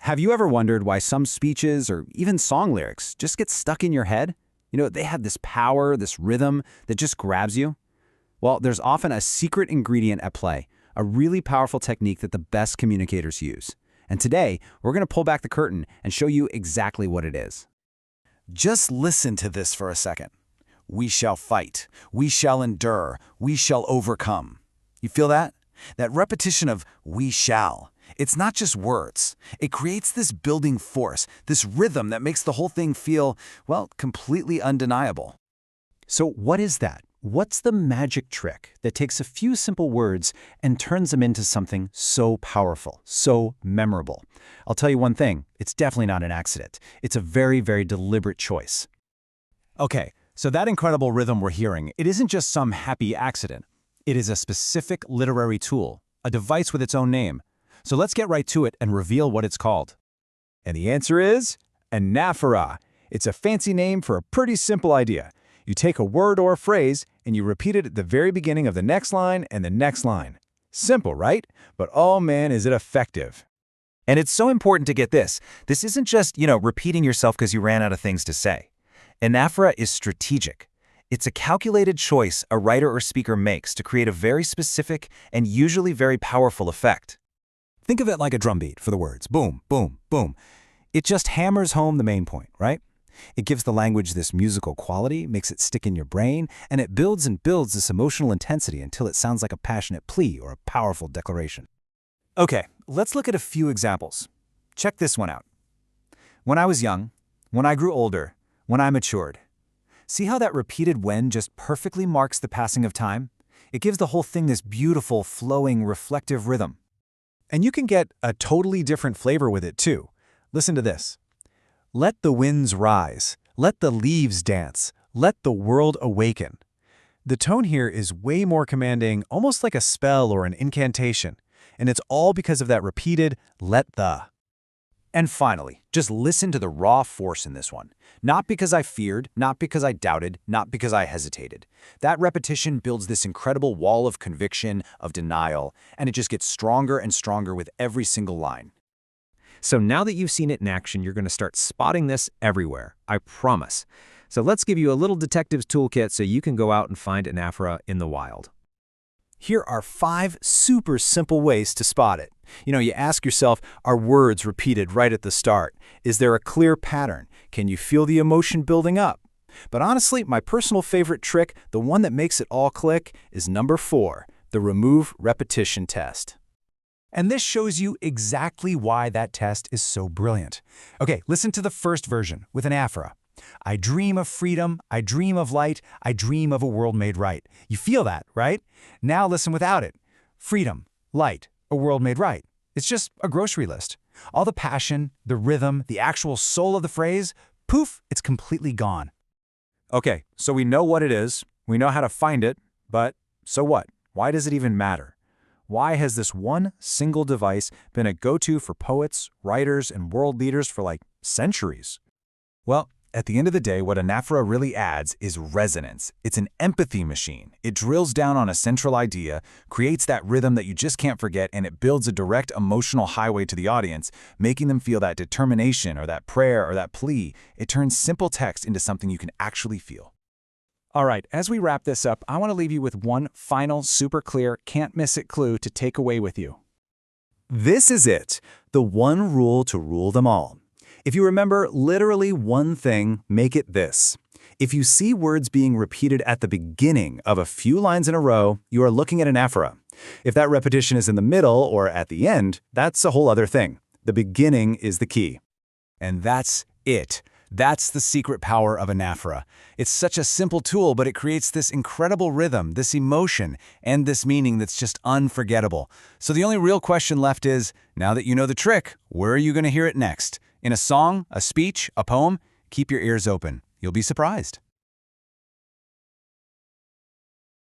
Have you ever wondered why some speeches or even song lyrics just get stuck in your head? They have this power, this rhythm that just grabs you. Well, there's often a secret ingredient at play, a really powerful technique that the best communicators use. And today, we're going to pull back the curtain and show you exactly what it is. Just listen to this for a second. We shall fight. We shall endure. We shall overcome. You feel that? That repetition of we shall. It's not just words. It creates this building force, this rhythm that makes the whole thing feel, well, completely undeniable. So what is that? What's the magic trick that takes a few simple words and turns them into something so powerful, so memorable? I'll tell you one thing, it's definitely not an accident. It's a very, very deliberate choice. Okay, so that incredible rhythm we're hearing, it isn't just some happy accident. It is a specific literary tool, a device with its own name. So let's get right to it and reveal what it's called. And the answer is Anaphora. It's a fancy name for a pretty simple idea. You take a word or a phrase and you repeat it at the very beginning of the next line and the next line. Simple, right? But oh man, is it effective. And it's so important to get this. This isn't just, repeating yourself because you ran out of things to say. Anaphora is strategic. It's a calculated choice a writer or speaker makes to create a very specific and usually very powerful effect. Think of it like a drum beat for the words. Boom, boom, boom. It just hammers home the main point, right? It gives the language this musical quality, makes it stick in your brain, and it builds and builds this emotional intensity until it sounds like a passionate plea or a powerful declaration. Okay, let's look at a few examples. Check this one out. When I was young, when I grew older, when I matured. See how that repeated when just perfectly marks the passing of time? It gives the whole thing this beautiful, flowing, reflective rhythm. And you can get a totally different flavor with it too. Listen to this. Let the winds rise. Let the leaves dance. Let the world awaken. The tone here is way more commanding, almost like a spell or an incantation. And it's all because of that repeated let the. And finally, just listen to the raw force in this one. Not because I feared, not because I doubted, not because I hesitated. That repetition builds this incredible wall of conviction, of denial, and it just gets stronger and stronger with every single line. So now that you've seen it in action, you're going to start spotting this everywhere, I promise. So let's give you a little detective's toolkit so you can go out and find Anaphora in the wild. Here are 5 super simple ways to spot it. You ask yourself, are words repeated right at the start? Is there a clear pattern? Can you feel the emotion building up? But honestly, my personal favorite trick, the one that makes it all click, is number 4, the remove repetition test. And this shows you exactly why that test is so brilliant. Okay, listen to the first version with Anaphora. I dream of freedom, I dream of light, I dream of a world made right. You feel that, right? Now listen without it. Freedom, light, a world made right. It's just a grocery list. All the passion, the rhythm, the actual soul of the phrase, poof, it's completely gone. Okay, so we know what it is, we know how to find it, but so what? Why does it even matter? Why has this one single device been a go-to for poets, writers, and world leaders for centuries? Well, at the end of the day, what Anaphora really adds is resonance. It's an empathy machine. It drills down on a central idea, creates that rhythm that you just can't forget, and it builds a direct emotional highway to the audience, making them feel that determination or that prayer or that plea. It turns simple text into something you can actually feel. All right, as we wrap this up, I want to leave you with one final, super clear, can't-miss-it clue to take away with you. This is it, the one rule to rule them all. If you remember literally one thing, make it this. If you see words being repeated at the beginning of a few lines in a row, you are looking at Anaphora. If that repetition is in the middle or at the end, that's a whole other thing. The beginning is the key. And that's it. That's the secret power of Anaphora. It's such a simple tool, but it creates this incredible rhythm, this emotion, and this meaning that's just unforgettable. So the only real question left is, now that you know the trick, where are you going to hear it next? In a song, a speech, a poem? Keep your ears open. You'll be surprised.